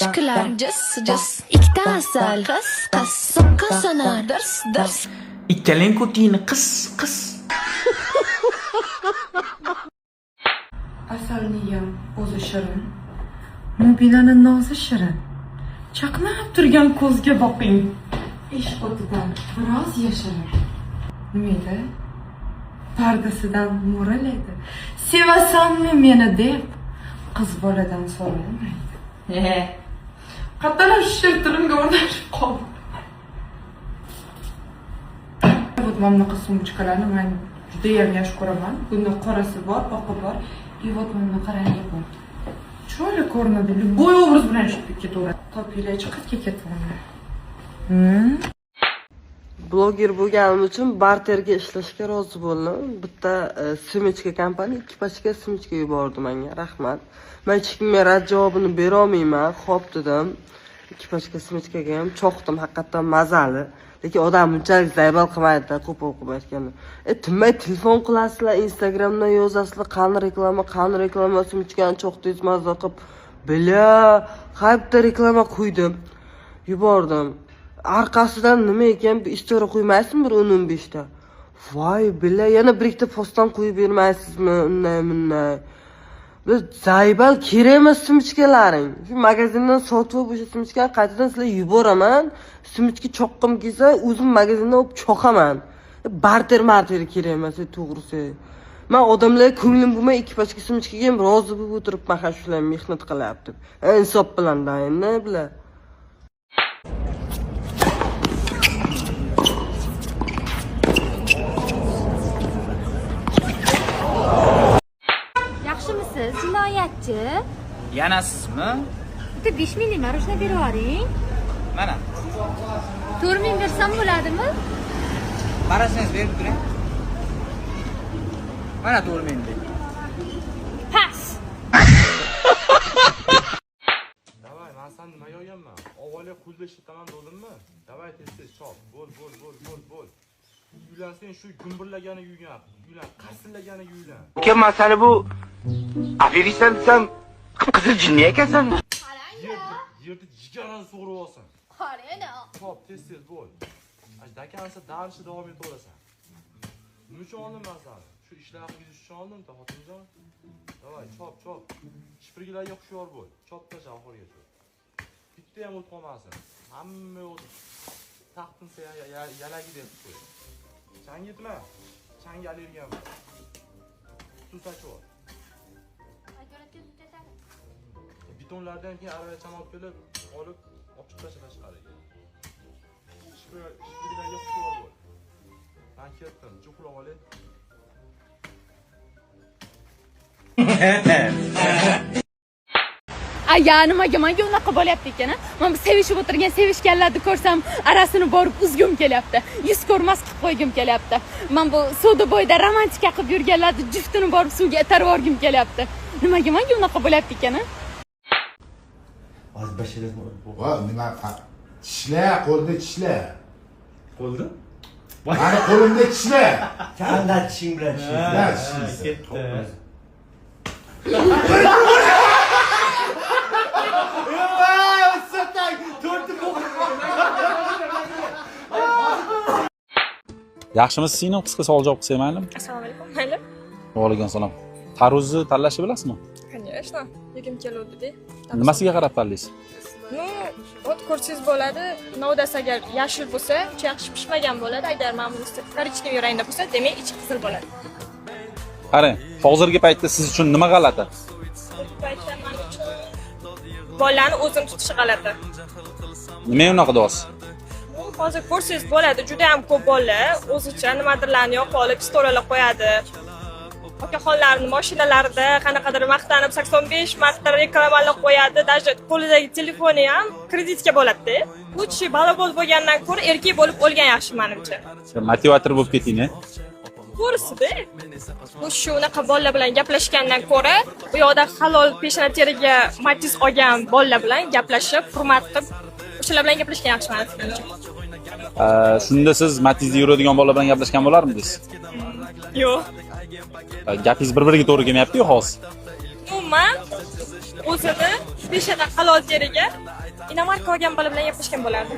Aşklar cız ikkita asal qis so'qqa sonar dirs Ikkalang ko'tingni qis. Asalniyam o'zi shirin, Mubinani nozi shirin. Chaqnab turgan ko'zga boqing. Ishq o'tidan biroz yashirin. Nima edi? Pardasidan mo'ralaydi. Sevasanmi meni deb qiz boladan so'ramaydi. Qattiq shirtirimga o'rnashib qoldi. Вот mamlaqa sumchkalarni men juda ham yaxshi ko'raman. Bunda qorasi bor, oqi bor. И вот mamlaqa rangi bor. Chiroyli ko'rinadi. Bo'y obraz bilan chiqib ketaveradi. Topinglar chiqib ketaman. Bloger bo'lganim uchun barterga ishlashga rozi bo'ldim. Bitta sumchka kompaniya 2 pachka sumchka yubordi menga. Rahmat. Men hech kimga rad javobini bera olmayman. Xo'p dedim. 2 pachka sumchkaga ham cho'qdim, haqiqatan mazali. Lekin odam bunchalik zaybal qilmaydi-da, ko'p o'qib aytganda. Tinmay telefon qilasizlar, Instagramdan yozasizlar, qani reklama sumchkani cho'qdingiz mazza qilib. Bila, qayerda reklama qo'ydim. Yubordim. Arkasidan nima ekan, bir istoriya qo'ymaysizmi bir 10-15 ta? Voy, bila, yana bir ikkita postdan qo'yib bermaysizmi? Unday. Biz zaybal kerak emas sumchkalaring. Shu magazindan sotib o'sha sumchkani qaytadan sizlarga yuboraman. Sumchka cho'qqim kelsa, o'zim magazindan olib cho'qaman. Barter kerak emas, to'g'risi. Men odamlar ko'nglim bo'lmay 2 pachka sumchkaga ham rozi bo'lib o'tiribman, ha shular mehnat qilyapti. Insof bilan-da endi bilar. Yaxshimisiz, jinoyatchi? Yana sizmi? Bitta 5 minglik marojna berib yuboring. Mana. 4 ming bersam bo'ladimi? Qarashingiz berib turing. Mana 4 minglik. Pas. Davay, men sen nima yo'yganman? Avvaliga qo'lda ishlataman dedim-mi? Davay, tez chop. Bo'l. Uylansang shu gumburlagani uylan. Qarsillagani uylan. Uka, masala bu aferisan desam, qizil jinni ekansan. Yerda jigarani sug'urib olsan. Qarang-a. Chop, tez bo'l. Dakansa darishni davom etaverasan. Nima uchun oldim men seni? Shu ishlarni qilish uchun oldim-da, xotinjon. Davay, chop. Shipirgilarga hushyor bo'l. Chop tasha oxirigacha. Bitta ham o't qolmasin. Hamma o't taxtinsa yalagi deb qo'y. Chang yetma. Changga allergiyam bor. Suv sachib ol. Betonlardan keyin arava chamolib kelib, olib chiqib tashqariga. Shipirgilarga hushyor bo'l. Men ketdim, juqlab olay. Ya nimaga menga unaqa bo'lyapti ekan? Men bu sevishib o'tirgan sevishganlarni ko'rsam, arasini borib uzgim kelyapti. Yuz ko'rmas qilib qo'ygim kelyapti. Men bu suvda bo'yida romantika qilib yurganlarni juftini borib suvga itarib yorgim kelyapti. Nimaga menga unaqa bo'lyapti ekan? Hozir basharasini va nima tishla, qo'lda tishla. Qo'lda? Mani qo'limda tishla. Qanday tishing bilan tishlaysan? Yaxshimisiz, seni qisqa savol javob qilsam mayli? Assalomu alaykum. Mayli. Va alaykum assalom. Tarvuzni tanlashni bilasizmi? Конечно, yegim keluvdi-da. Nimasiga qarab tanlaysiz? O't ko'rsangiz bo'ladi. Novdasi agar yashil bo'lsa, yaxshi pishmagan bo'ladi. Agar men buni korичневый rangda bo'lsa, demak ichi qizil bo'ladi. Qarang, hozirgi paytda siz uchun nima g'alati? Paytda men uchun bolani o'zim tutish g'alati. Nima unaqa deyapsiz? Hozir ko'rsangiz bo'ladi, juda ham ko'p bolalar o'zicha nimadirlarni yoqib olib, storiyalar qo'yadi. Okaxonlarning mashinalarida qanaqadir maqtanib 85 marta reklamalar qo'yadi. Даже qo'lidagi telefoni ham kreditga bo'ladi-da. Bu kishi balabol bo'lgandan ko'ra erkak bo'lib o'lgan yaxshi menimcha. Motivator bo'lib keting-a. To'g'risi-da. Bu shu unaqa bolalar bilan gaplashgandan ko'ra, bu yoqda halol peshona teriga Matiz olgan bolalar bilan gaplashib, hurmat qilib, o'shalar bilan gaplashgan yaxshi menimcha. Shunda siz Matizda yuradigan bolalar bilan gaplashgan bo'larmidingiz? Yo'q. Gapingiz bir-biriga to'g'ri kelmayapti-ku hozir. Umuman o'zini peshona halol teriga inomarka olgan bola bilan gaplashgan bo'lardi.